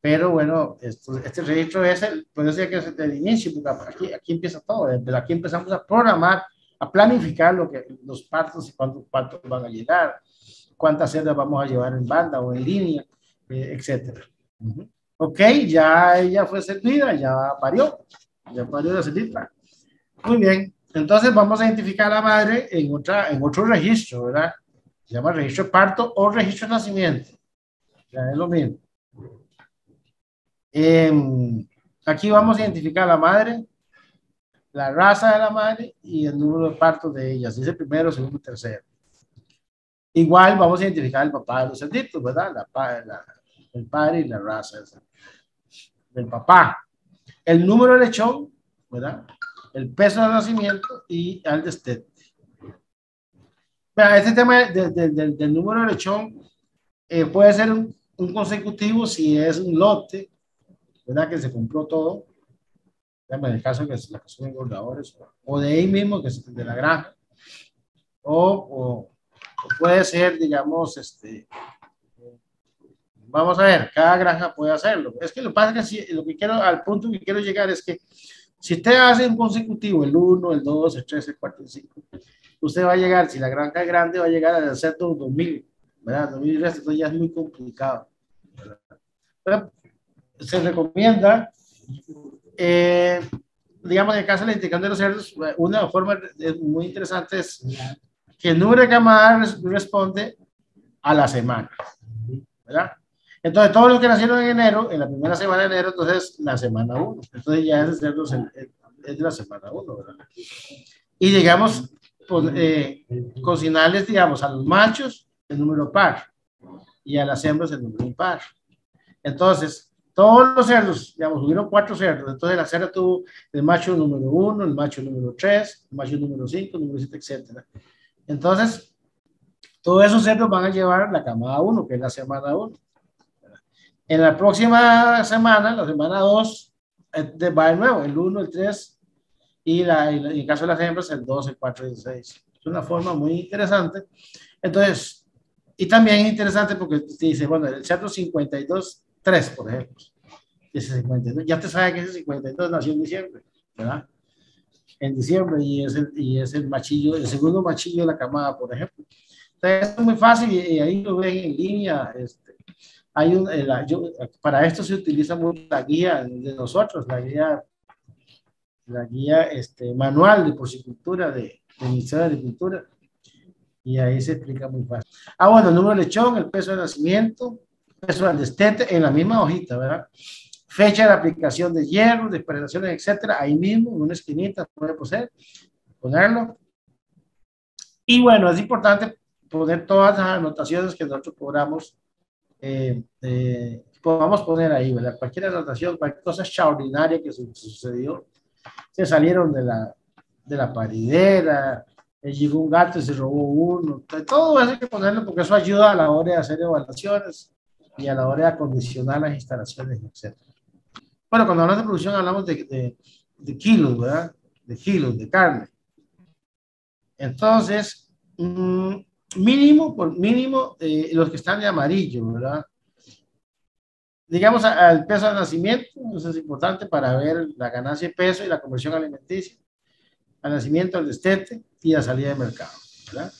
Pero bueno, este registro es puede ser que es el inicio, porque aquí empieza todo. Desde aquí empezamos a programar, a planificar los partos y cuántos partos van a llegar, cuántas cerdas vamos a llevar en banda o en línea, etcétera. Ok, ya ella fue servida, ya parió la cerdita. Muy bien, entonces vamos a identificar a la madre en otro registro, ¿verdad? Se llama registro de parto o registro de nacimiento. Ya es lo mismo. Aquí vamos a identificar a la madre, la raza de la madre y el número de partos de ella. Dice primero, segundo, tercero. Igual vamos a identificar el papá de los cerditos, ¿verdad? El padre y la raza del papá. El número de lechón, ¿verdad? El peso de nacimiento y al destete. Este tema del número de lechón puede ser un consecutivo si es un lote, ¿verdad? Que se compró todo. En el caso que son engordadores, o de ahí mismo, que es de la granja. O puede ser, digamos, vamos a ver, cada granja puede hacerlo. Es que lo que pasa es que al punto que quiero llegar es que si usted hace un consecutivo, el 1, el 2, el 3, el 4, el 5, usted va a llegar, si la granja es grande, va a llegar a hacer 2000, ¿verdad? 2000 restos, entonces ya es muy complicado, ¿verdad? Pero se recomienda, digamos, en el caso de la identificación de los cerdos, una forma muy interesante es que el número de camadas responde a la semana, ¿verdad? Entonces, todos los que nacieron en enero, en la primera semana de enero, entonces la semana 1. Entonces, ya ese cerdo es de la semana 1, ¿verdad? Y digamos, consignarles, digamos, a los machos el número par y a las hembras el número impar. Entonces, todos los cerdos, digamos, hubieron 4 cerdos. Entonces, la cerda tuvo el macho número 1, el macho número 3, el macho número 5, el número 7, etc. Entonces, todos esos cerdos van a llevar la camada 1, que es la semana 1. En la próxima semana, la semana 2, va de nuevo, el 1, el 3, y en el caso de las hembras, el 2, el 4 y el 6. Es una forma muy interesante. Entonces, y también es interesante porque te dice, bueno, el cerdo 52.3, por ejemplo. Ese 52, ya te sabe que ese 52 nació en diciembre, ¿verdad? En diciembre, y es el machillo, el segundo machillo de la camada, por ejemplo. Entonces, es muy fácil y ahí lo ven en línea. Para esto se utiliza mucho la guía de nosotros, la guía manual de porcicultura del Ministerio de Agricultura, y ahí se explica muy fácil. Bueno, el número de lechón, el peso de nacimiento, peso del destete en la misma hojita, ¿verdad? Fecha de aplicación de hierro, de experimentaciones, etcétera, ahí mismo, en una esquinita, puede ponerlo. Y bueno, es importante poner todas las anotaciones que nosotros cobramos podamos poner ahí, ¿verdad? Cualquier anotación, cualquier cosa extraordinaria que sucedió. Se salieron de la paridera, llegó un gato y se robó uno. Todo eso hay que ponerlo porque eso ayuda a la hora de hacer evaluaciones y a la hora de acondicionar las instalaciones, etc. Bueno, cuando hablamos de producción hablamos de kilos, ¿verdad? De kilos de carne. Entonces, mínimo por mínimo, los que están de amarillo, ¿verdad? Digamos al peso de nacimiento, eso es importante para ver la ganancia de peso y la conversión alimenticia, al nacimiento, al destete y a salida de mercado, ¿verdad?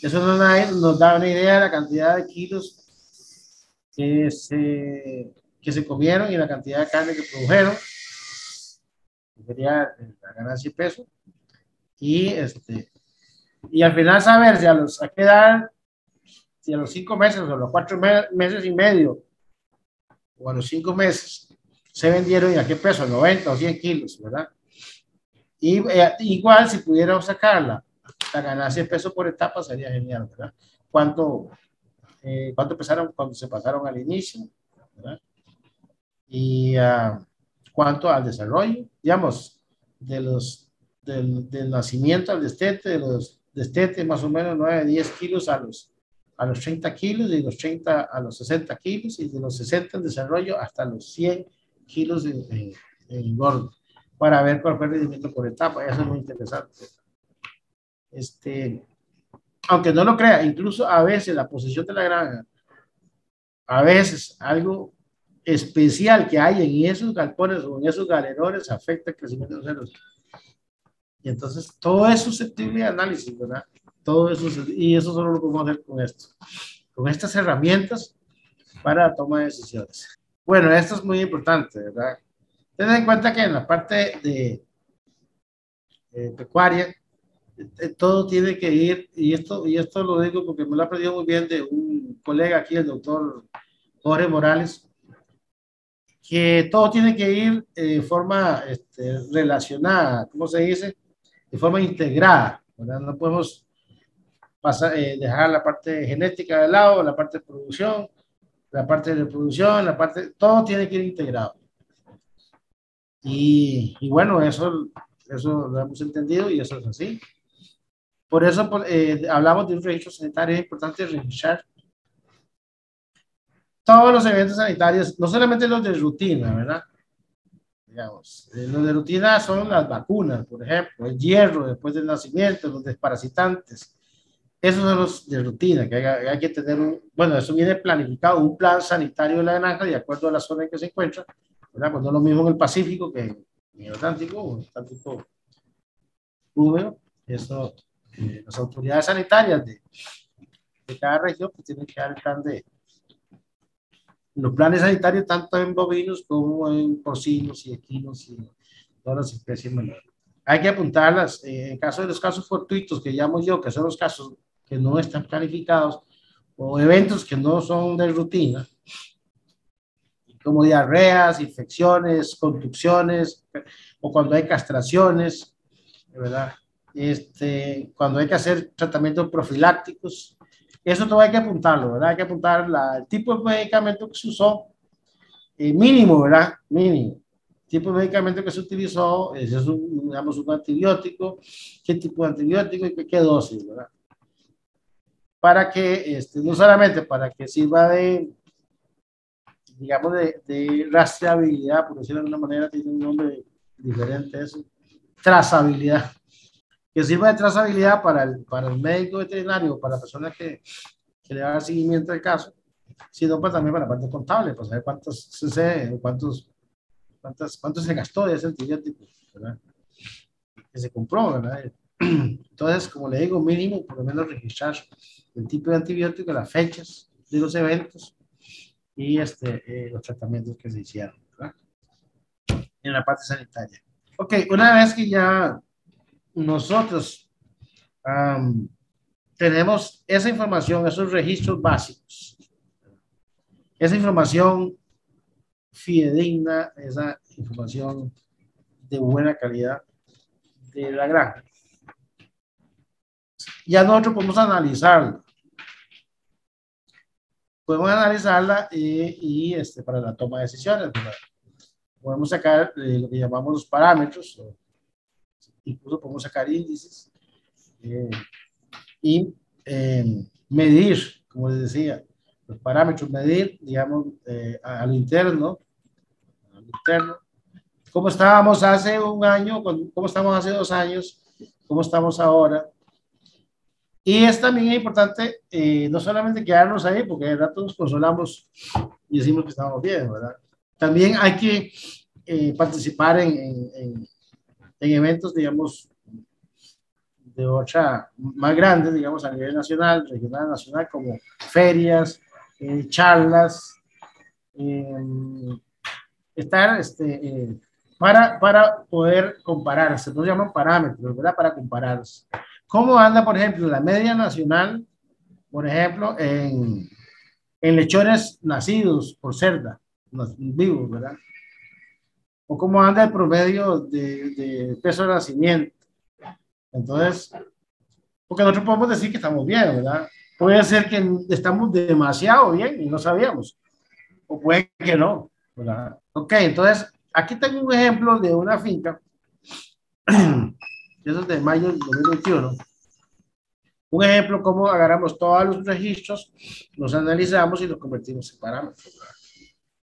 Eso nos da una idea de la cantidad de kilos que se comieron y la cantidad de carne que produjeron, que sería la ganancia de peso, y al final saber si a qué edad, si a los 5 meses o a los 4 meses y medio o a los 5 meses se vendieron y a qué peso, 90 o 100 kilos, ¿verdad? Y igual si pudiéramos sacar la ganancia de peso por etapa sería genial, ¿verdad? ¿Cuánto pesaron cuando se pasaron al inicio, ¿verdad? Y cuánto al desarrollo, digamos, del nacimiento al destete, de los destetes más o menos 9-10 kilos a los 30 kilos, y de los 30 a los 60 kilos, y de los 60 en desarrollo hasta los 100 kilos en engordo, para ver cuál fue el rendimiento por etapa. Eso es muy interesante. Aunque no lo crea, incluso a veces la posición de la granja, a veces algo especial que hay en esos galpones o en esos galerones afecta el crecimiento de los cerdos. Y entonces todo es susceptible de análisis, ¿verdad? Todo eso, y eso solo lo podemos hacer con esto, con estas herramientas para la toma de decisiones. Bueno, esto es muy importante, ¿verdad? Ten en cuenta que en la parte de pecuaria, todo tiene que ir, y esto lo digo porque me lo he aprendido muy bien de un colega aquí, el doctor Jorge Morales, que todo tiene que ir de forma relacionada, ¿cómo se dice? De forma integrada, ¿verdad? No podemos dejar la parte genética de lado, la parte de producción, la parte de reproducción, todo tiene que ir integrado. Y bueno, eso lo hemos entendido y eso es así. Por eso hablamos de un registro sanitario. Es importante registrar todos los eventos sanitarios, no solamente los de rutina, ¿verdad? Digamos, los de rutina son las vacunas, por ejemplo, el hierro después del nacimiento, los desparasitantes. Esos son los de rutina, que hay que tener bueno, eso viene planificado, un plan sanitario de la granja de acuerdo a la zona en que se encuentra, ¿verdad? Pues no es lo mismo en el Pacífico que en el Atlántico húmedo. Eso, las autoridades sanitarias de cada región pues tienen que dar el plan los planes sanitarios tanto en bovinos como en porcinos y equinos y todas las especies menores. Hay que apuntarlas en caso de los casos fortuitos que llamo yo, que son los casos que no están planificados o eventos que no son de rutina, como diarreas, infecciones, contusiones, o cuando hay castraciones, ¿verdad? Cuando hay que hacer tratamientos profilácticos, eso todo hay que apuntarlo, ¿verdad? Hay que apuntar el tipo de medicamento que se usó, mínimo, ¿verdad? Mínimo. Tipo de medicamento que se utilizó, es digamos, un antibiótico, qué tipo de antibiótico y qué dosis, ¿verdad? Para que, no solamente para que sirva digamos, de rastreabilidad, por decirlo de alguna manera, tiene un nombre diferente eso, trazabilidad, que sirva de trazabilidad para el médico veterinario, para la persona que le haga seguimiento del caso, sino también para la parte contable, para saber cuántos cc, cuánto se gastó de ese antibiótico, ¿verdad? Que se compró, ¿verdad? Entonces, como le digo, mínimo, por lo menos registrar el tipo de antibiótico, las fechas de los eventos y los tratamientos que se hicieron, ¿verdad? En la parte sanitaria. Ok, una vez que ya nosotros tenemos esa información, esos registros básicos, esa información fidedigna, esa información de buena calidad de la granja, ya nosotros podemos analizarlo. podemos analizarla para la toma de decisiones, ¿verdad? Podemos sacar lo que llamamos los parámetros, incluso podemos sacar índices y medir, como les decía, los parámetros, medir, digamos, a lo interno, cómo estábamos hace un año, cómo estamos hace 2 años, cómo estamos ahora. Y es también importante no solamente quedarnos ahí, porque de rato nos consolamos y decimos que estamos bien, ¿verdad? También hay que participar en eventos, digamos, de otra, más grandes, digamos, a nivel nacional, regional, nacional, como ferias, charlas, estar, para poder compararse, nos llaman parámetros, ¿verdad? Para compararse. ¿Cómo anda, por ejemplo, la media nacional, por ejemplo, en lechones nacidos por cerda, vivos, ¿verdad? O cómo anda el promedio de peso de nacimiento. Entonces, porque nosotros podemos decir que estamos bien, ¿verdad? Puede ser que estamos demasiado bien y no sabíamos, o puede que no, ¿verdad? Ok, entonces, aquí tengo un ejemplo de una finca, eso es de mayo del 2021. Un ejemplo, cómo agarramos todos los registros, los analizamos y los convertimos en parámetros, ¿verdad?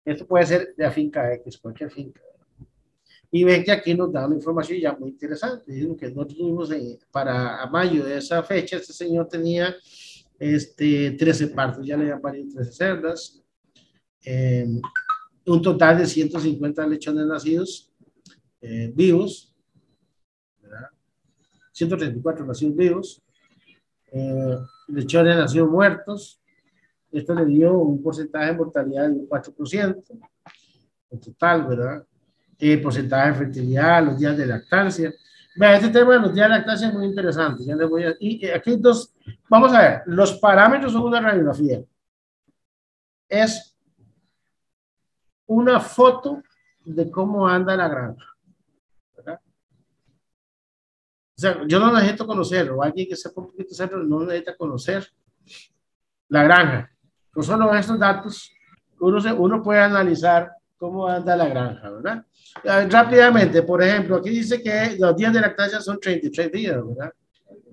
Esto puede ser de la finca X, cualquier finca. Y ven que aquí nos da una información ya muy interesante. Dicen que nosotros tuvimos para mayo de esa fecha, este señor tenía 13 partos, ya le habían parido 13 cerdas, un total de 150 lechones nacidos vivos, ¿verdad? 134 nacidos vivos, lechones nacidos muertos. Esto le dio un porcentaje de mortalidad de un 4% en total, ¿verdad? Porcentaje de fertilidad, los días de lactancia. Vean, este tema de los días de lactancia es muy interesante. Ya les voy a, y aquí vamos a ver, los parámetros son una radiografía. Es una foto de cómo anda la granja, ¿verdad? O sea, yo no necesito conocerlo, alguien que sepa un poquito hacerlo no necesita conocer la granja. Con solo estos datos, uno puede analizar cómo anda la granja, ¿verdad? Rápidamente, por ejemplo, aquí dice que los días de lactancia son 33 días, ¿verdad?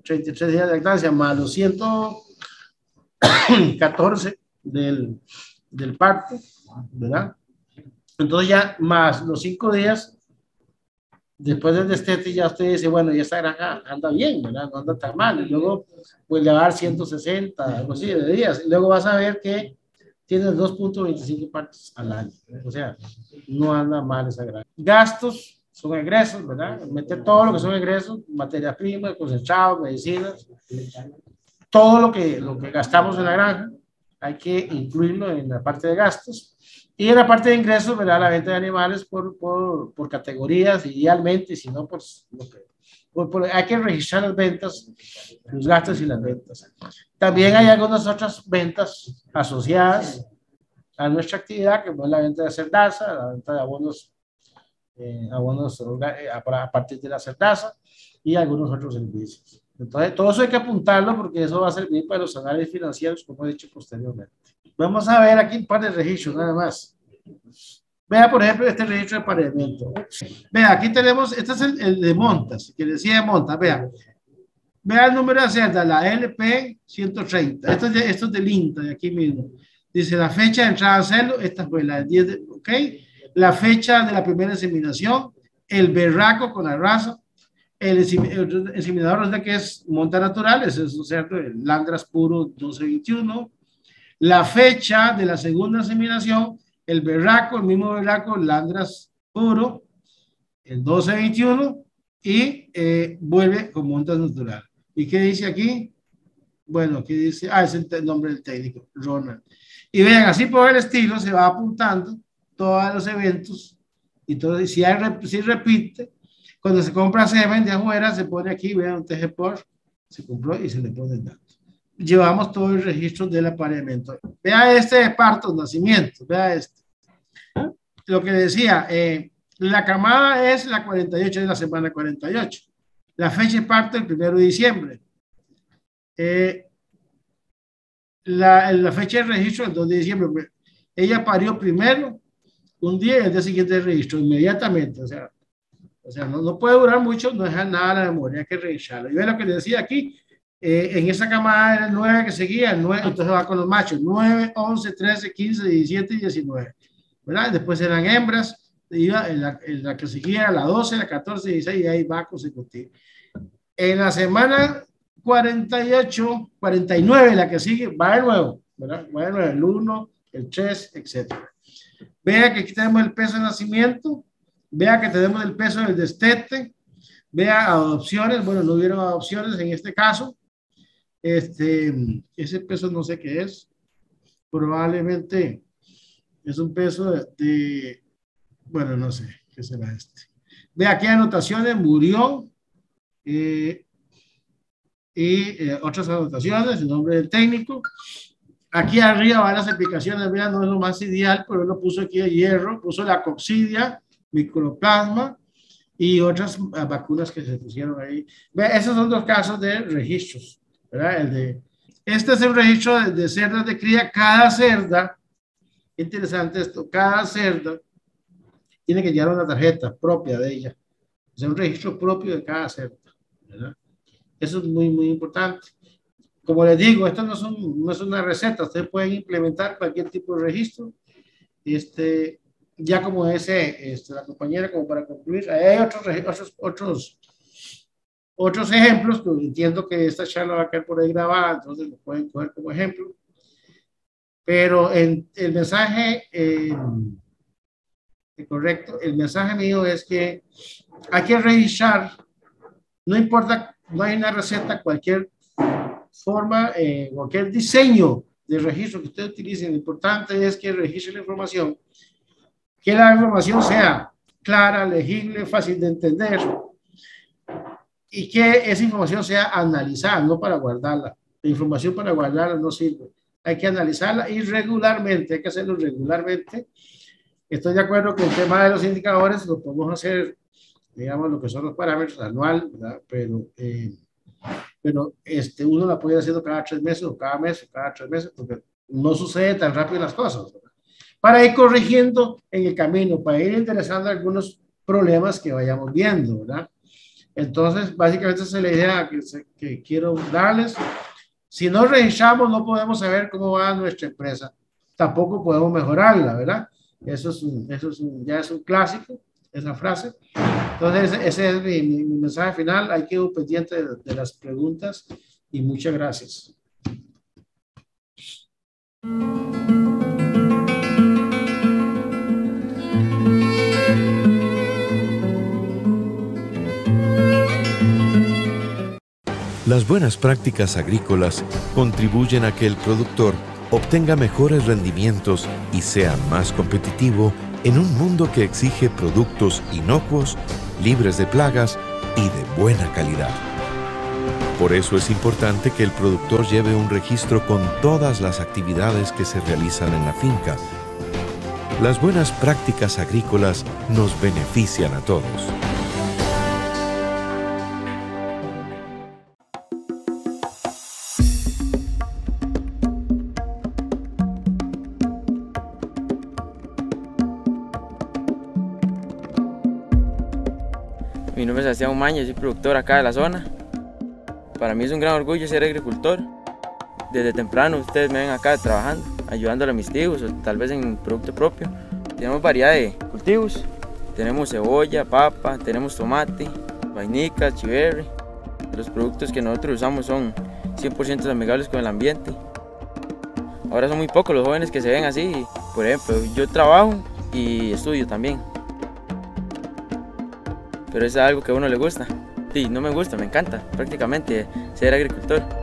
33 días de lactancia más los 114 del parto, ¿verdad? Entonces ya más los 5 días después del destete, ya usted dice, bueno, ya esta granja anda bien, ¿verdad? No anda tan mal. Y luego, pues le va a dar 160, algo así de días. Y luego vas a ver que tiene 2.25 partos al año. O sea, no anda mal esa granja. Gastos son egresos, ¿verdad? Meter todo lo que son egresos, materias primas, concentrados, medicinas, todo lo que gastamos en la granja, hay que incluirlo en la parte de gastos. Y en la parte de ingresos, ¿verdad? La venta de animales por categorías, idealmente, si no, pues hay que registrar las ventas, los gastos y las ventas. También hay algunas otras ventas asociadas a nuestra actividad, que es la venta de cerdaza, la venta de abonos a partir de la cerdaza y algunos otros servicios. Entonces, todo eso hay que apuntarlo porque eso va a servir para los análisis financieros, como he dicho posteriormente. Vamos a ver aquí un par de registros, nada más. Vea, por ejemplo, este registro de apareamiento. Vea, aquí tenemos, este es el de montas, que decía de montas, vea. Vea el número de cerda, la LP 130. Esto es del INTA, de aquí mismo. Dice la fecha de entrada a celo, esta fue la del 10 de, ¿ok? La fecha de la primera inseminación, el berraco con la raza, el inseminador de que es monta natural, es eso, ¿cierto? El Landras puro 1221. La fecha de la segunda inseminación, el berraco, el mismo berraco, Landras puro, el 1221, y vuelve con monta natural. ¿Y qué dice aquí? Bueno, aquí dice, es el nombre del técnico, Ronald. Y vean, así por el estilo se va apuntando todos los eventos y todo, y si repite, cuando se compra semen de afuera, se pone aquí, vean, un TG-POR, se compró y se le pone el dato. Llevamos todo el registro del apareamiento. Vea este de partos, nacimientos, vea este. Lo que decía, la camada es la 48 de la semana 48. La fecha de parto el 1 de diciembre. la fecha de registro el 2 de diciembre. Ella parió primero, un día y el día siguiente de registro, inmediatamente. O sea no puede durar mucho, no deja nada a la memoria, hay que revisarlo. Y ve lo que le decía aquí, en esa camada era el 9 que seguía, el 9, entonces va con los machos, 9, 11, 13, 15, 17 y 19. ¿Verdad? Después eran hembras, iba en la que seguía la 12, la 14, 16 y ahí va consecutivo. En la semana 48, 49, la que sigue, va de nuevo, ¿verdad? Va de nuevo, el 1, el 3, etc. Vea que aquí tenemos el peso de nacimiento, vea que tenemos el peso del destete, vea adopciones, bueno, no hubieron adopciones en este caso. Ese peso no sé qué es, probablemente es un peso bueno, no sé qué será este. Vea aquí anotaciones, murió, y otras anotaciones, el nombre del técnico. Aquí arriba van las aplicaciones, vean, no es lo más ideal, pero él lo puso aquí de hierro, puso la coccidia, microplasma y otras vacunas que se pusieron ahí. Vean, esos son dos casos de registros, ¿verdad? Este es el registro de cerdas de cría. Cada cerda, interesante esto, cada cerda tiene que llevar una tarjeta propia de ella. O sea, un registro propio de cada cerda, ¿verdad? Eso es muy, muy importante. Como les digo, esto no es una receta. Ustedes pueden implementar cualquier tipo de registro. Ya como la compañera, como para concluir, hay otros ejemplos, que entiendo que esta charla va a quedar por ahí grabada, entonces lo pueden coger como ejemplo. Pero el mensaje correcto, el mensaje mío es que hay que registrar, no importa, no hay una receta, cualquier forma, cualquier diseño de registro que ustedes utilicen, lo importante es que registre la información, que la información sea clara, legible, fácil de entender y que esa información sea analizada, no para guardarla. La información para guardarla no sirve. Hay que analizarla y regularmente, hay que hacerlo regularmente. Estoy de acuerdo que el tema de los indicadores lo podemos hacer, digamos, lo que son los parámetros anual, ¿verdad? Pero uno la puede ir haciendo cada 3 meses o cada mes o cada 3 meses, porque no sucede tan rápido las cosas, ¿verdad? Para ir corrigiendo en el camino, para ir interesando algunos problemas que vayamos viendo, ¿verdad? Entonces, básicamente esa es la idea que quiero darles. Si no registramos, no podemos saber cómo va nuestra empresa. Tampoco podemos mejorarla, ¿verdad? Ya es un clásico, esa frase. Entonces, ese es mi mensaje final. Ahí quedo pendiente de las preguntas y muchas gracias. Las buenas prácticas agrícolas contribuyen a que el productor obtenga mejores rendimientos y sea más competitivo en un mundo que exige productos inocuos, libres de plagas y de buena calidad. Por eso es importante que el productor lleve un registro con todas las actividades que se realizan en la finca. Las buenas prácticas agrícolas nos benefician a todos. Mi nombre es Sebastián Umaña, soy productor acá de la zona. Para mí es un gran orgullo ser agricultor. Desde temprano ustedes me ven acá trabajando, ayudándole a mis tíos o tal vez en producto propio. Tenemos variedad de cultivos, tenemos cebolla, papa, tenemos tomate, vainica, chiverri. Los productos que nosotros usamos son 100% amigables con el ambiente. Ahora son muy pocos los jóvenes que se ven así. Por ejemplo, yo trabajo y estudio también. Pero es algo que a uno le gusta. Sí, no me gusta, me encanta prácticamente ser agricultor.